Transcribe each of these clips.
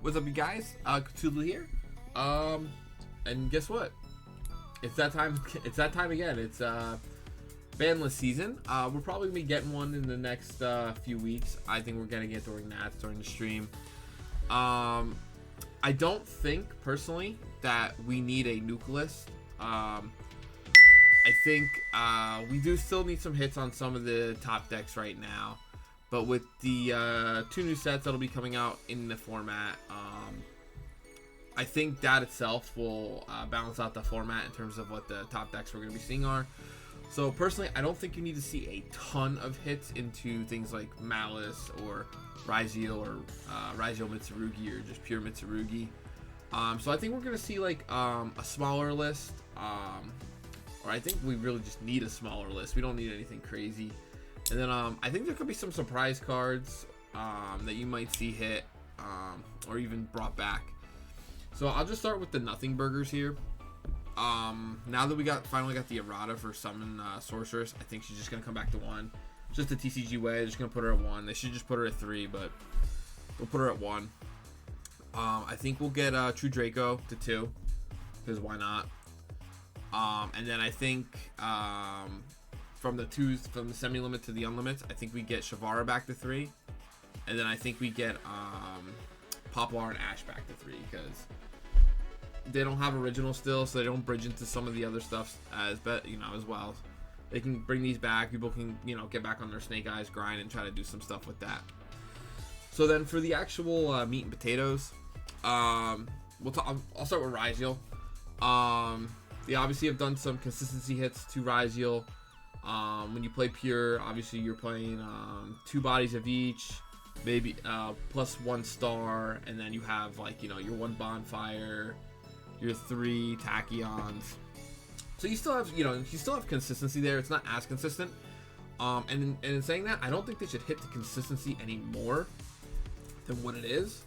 What's up, you guys? Cthulhu here. And guess what? It's that time. It's that time again. It's Banlist season. We're probably gonna be getting one in the next few weeks. I think we're gonna get during the stream. I don't think personally that we need a nuke list. I think we do still need some hits on some of the top decks right now. But with the 2 new sets that'll be coming out in the format, I think that itself will balance out the format in terms of what the top decks we're going to be seeing are. So personally, I don't think you need to see a ton of hits into things like Malice or yugioh or yugioh Mitsurugi or just pure Mitsurugi. So I think we're going to see like a smaller list, or I think we really just need a smaller list. We don't need anything crazy. And then I think there could be some surprise cards that you might see hit or even brought back. So I'll just start with the nothing burgers here. Now that we finally got the errata for summon sorceress, I think she's just gonna come back to 1. Just the TCG way. They're just gonna put her at 1. They should just put her at 3, but we'll put her at 1. I think we'll get True Draco to 2, because why not? And then I think from the semi-limit to the unlimit, I think we get Shavara back to 3, and then I think we get Poplar and Ash back to 3, because they don't have original still, so they don't bridge into some of the other stuff as well. They can bring these back. People can get back on their Snake Eyes grind and try to do some stuff with that. So then for the actual meat and potatoes, I'll start with yugioh. They obviously have done some consistency hits to yugioh. When you play pure, obviously you're playing 2 bodies of each, maybe plus 1 star, and then you have like your 1 bonfire, your 3 tachyons. So you still have consistency there. It's not as consistent. And in saying that, I don't think they should hit the consistency any more than what it is.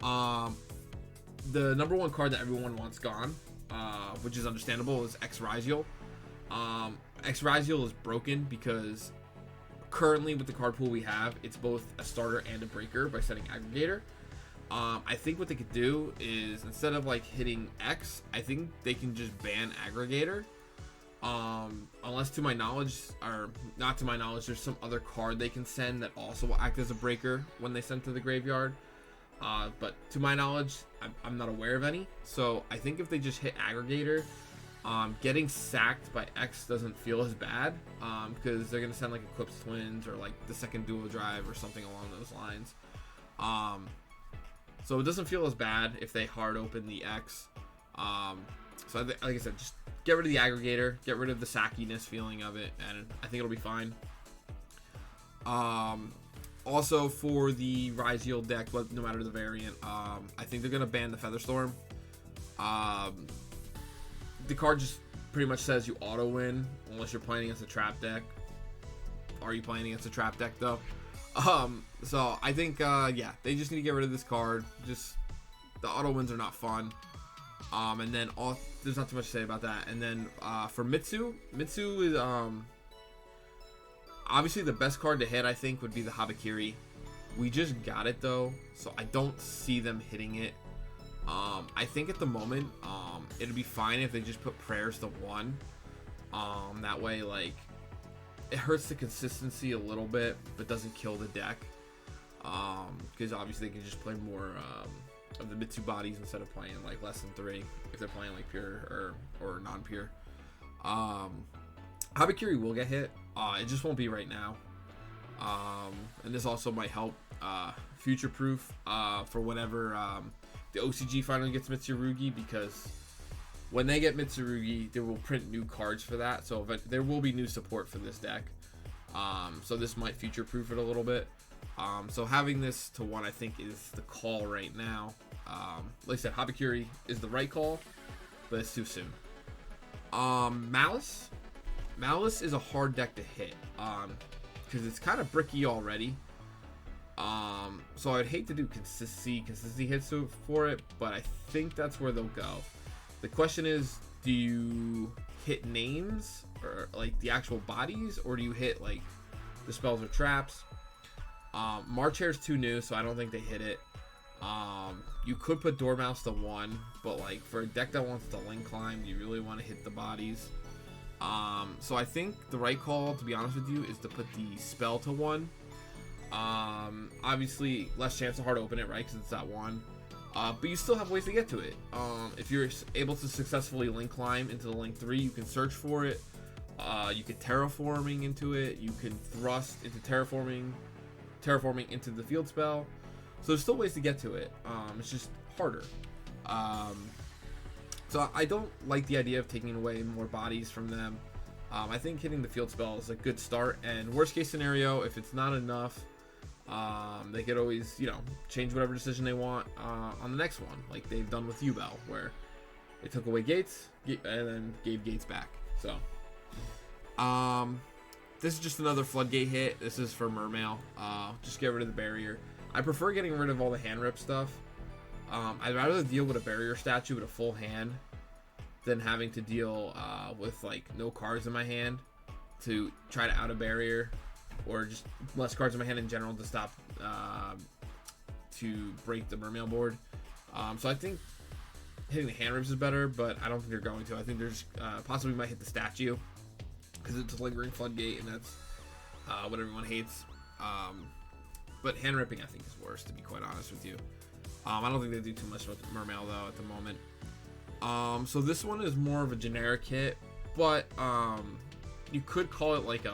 The number 1 card that everyone wants gone, which is understandable, is X yugioh. X yugioh is broken because currently with the card pool we have, it's both a starter and a breaker by setting aggregator. I think what they could do is, instead of like hitting X, I think they can just ban aggregator. Unless to my knowledge, or not to my knowledge, there's some other card they can send that also will act as a breaker when they send to the graveyard. But to my knowledge, I'm not aware of any. So I think if they just hit aggregator, getting sacked by X doesn't feel as bad, because they're going to send like Eclipse Twins or like the second dual drive or something along those lines. So it doesn't feel as bad if they hard open the X. So like I said, just get rid of the aggregator, get rid of the sackiness feeling of it, and I think it'll be fine. Also for the yugioh deck, but no matter the variant, I think they're going to ban the Featherstorm. The card just pretty much says you auto win unless you're playing against a trap deck. Are you playing against a trap deck though? So I think yeah, they just need to get rid of this card. Just the auto wins are not fun. And then there's not too much to say about that. And then for Mitsu is obviously the best card to hit. I think would be the Habakiri. We just got it though, so I don't see them hitting it. I think at the moment, it'd be fine if they just put prayers to 1. That way, like, it hurts the consistency a little bit, but doesn't kill the deck. Because obviously they can just play more of the Mitsu bodies instead of playing like less than 3 if they're playing like pure or non-pure. Habakiri will get hit. It just won't be right now. And this also might help future-proof for whenever the OCG finally gets Mitsurugi, because when they get Mitsurugi, they will print new cards for that. So there will be new support for this deck. So this might future-proof it a little bit. So having this to 1, I think, is the call right now. Like I said, Habakiri is the right call, but it's too soon. Malice is a hard deck to hit, because it's kind of bricky already. So I'd hate to do consistency hits for it, but I think that's where they'll go. The question is, do you hit names or like the actual bodies, or do you hit like the spells or traps? March Hair's too new, so I don't think they hit it. You could put Dormouse to 1, but like for a deck that wants to link climb, you really want to hit the bodies. So I think the right call, to be honest with you, is to put the spell to 1. Obviously less chance to hard open it, right? Because it's at 1. But you still have ways to get to it. If you're able to successfully link climb into the link 3, you can search for it. You can terraforming into it. You can thrust into terraforming into the field spell. So there's still ways to get to it. It's just harder. So I don't like the idea of taking away more bodies from them. I think hitting the field spell is a good start. And worst case scenario, if it's not enough, they could always, change whatever decision they want on the next one, like they've done with yugioh, where they took away gates and then gave gates back. So, this is just another floodgate hit. This is for Mermail. Just get rid of the barrier. I prefer getting rid of all the hand rip stuff. I'd rather deal with a barrier statue with a full hand than having to deal with like no cards in my hand to try to out a barrier, or just less cards in my hand in general to stop to break the Mermail board. So I think hitting the hand rips is better, but I don't think they're going to. I think there's possibly might hit the statue because it's a lingering floodgate, and that's what everyone hates. But hand ripping I think is worse, to be quite honest with you. I don't think they do too much with Mermail though at the moment. So this one is more of a generic hit, but you could call it like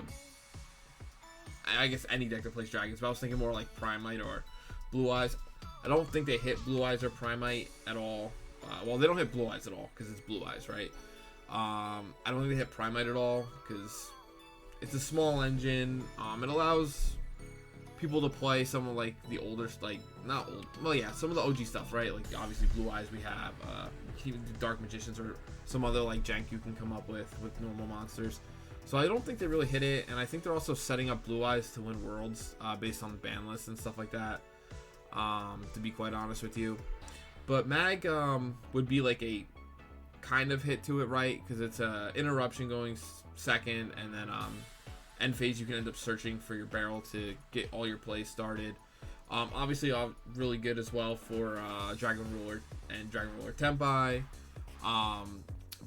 I guess any deck that plays dragons, but I was thinking more like Primite or Blue Eyes. I don't think they hit Blue Eyes or Primite at all. Well, they don't hit Blue Eyes at all because it's Blue Eyes, right? I don't think they hit Primite at all because it's a small engine. It allows people to play some of like the older, like not old, well yeah, some of the OG stuff, right? Like obviously Blue Eyes we have, Dark Magicians or some other like jank you can come up with normal monsters. So I don't think they really hit it, and I think they're also setting up Blue Eyes to win Worlds based on the ban list and stuff like that, to be quite honest with you. But Mag would be like a kind of hit to it, right? Because it's a interruption going second, and then end phase you can end up searching for your barrel to get all your plays started. Obviously really good as well for Dragon Ruler and Dragon Ruler Tempai.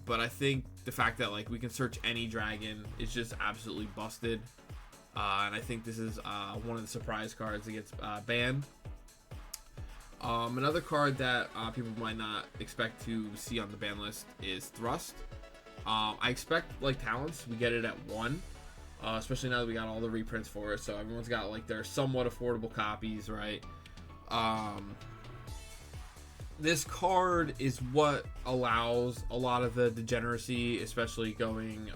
But I think the fact that like we can search any dragon is just absolutely busted. And I think this is one of the surprise cards that gets banned. Another card that people might not expect to see on the ban list is Thrust. I expect like Talents, we get it at 1. Especially now that we got all the reprints for it, so everyone's got like their somewhat affordable copies, right? This card is what allows a lot of the degeneracy, especially going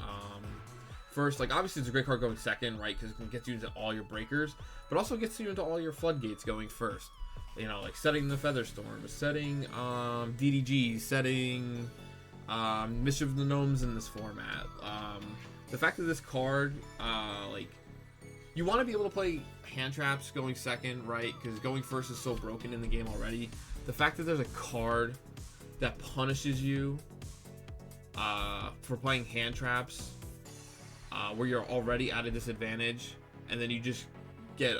first. Like obviously it's a great card going second, right? Because it gets you into all your breakers, but also gets you into all your floodgates going first. Like setting the Featherstorm, setting DDG, setting Mischief of the Gnomes in this format. The fact that this card, like, you want to be able to play hand traps going second, right? Because going first is so broken in the game already. The fact that there's a card that punishes you for playing hand traps where you're already at a disadvantage, and then you just get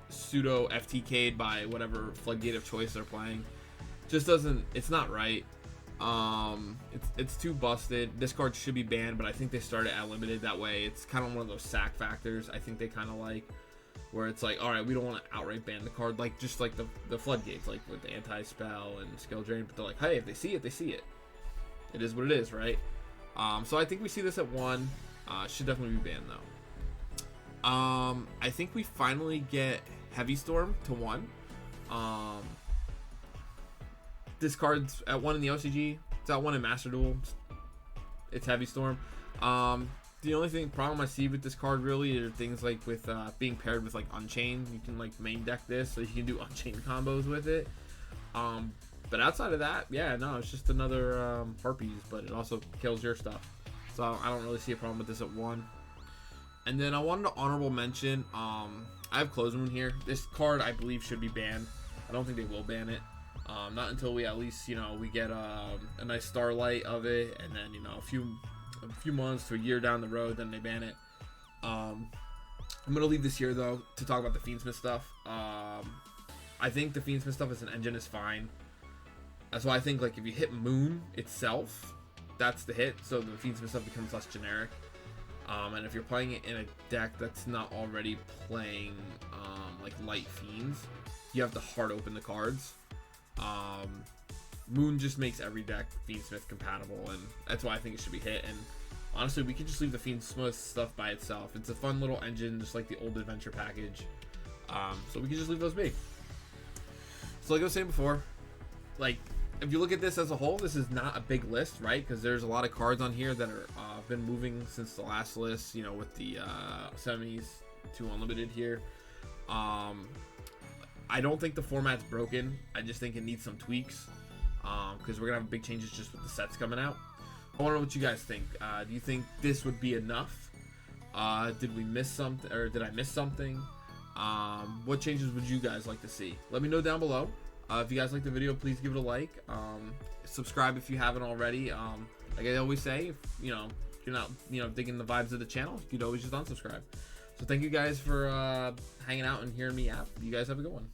pseudo FTK'd by whatever floodgate of choice they're playing, just doesn't, it's not right. It's too busted. This card should be banned, but I think they started at limited that way. It's kind of one of those sack factors I think they kind of like, where it's like, all right, we don't want to outright ban the card, like just like the floodgates, like with the anti-spell and skill drain, but they're like, hey, if they see it, they see it. It is what it is, right? So I think we see this at 1. Should definitely be banned though. I think we finally get Heavy Storm to 1. This card's at 1 in the OCG. It's at 1 in Master Duel. It's Heavy Storm. The only problem I see with this card really are things like with being paired with like Unchained. You can like main deck this, so you can do Unchained combos with it. But outside of that, yeah, no, it's just another Harpies, but it also kills your stuff. So I don't really see a problem with this at 1. And then I wanted to honorable mention, I have Close Moon here. This card I believe should be banned. I don't think they will ban it. Not until we at least, we get a nice Starlight of it, and then, a few months to a year down the road, then they ban it. I'm going to leave this here, though, to talk about the Fiendsmith stuff. I think the Fiendsmith stuff as an engine is fine. That's why I think like if you hit Moon itself, that's the hit. So the Fiendsmith stuff becomes less generic. And if you're playing it in a deck that's not already playing like light fiends, you have to hard open the cards. Moon just makes every deck Fiendsmith compatible, and that's why I think it should be hit. And honestly, we could just leave the Fiendsmith stuff by itself. It's a fun little engine, just like the old adventure package. So we can just leave those be. So like I was saying before, like if you look at this as a whole, this is not a big list, right? Because there's a lot of cards on here that are been moving since the last list, you know, with the semis to unlimited here. I don't think the format's broken. I just think it needs some tweaks because we're gonna have big changes just with the sets coming out. I want to know what you guys think. Do you think this would be enough? Did we miss something, or did I miss something? What changes would you guys like to see? Let me know down below. If you guys like the video, please give it a like. Subscribe if you haven't already. Like I always say, if you're not digging the vibes of the channel, you could always just unsubscribe. So thank you guys for hanging out and hearing me out. You guys have a good one.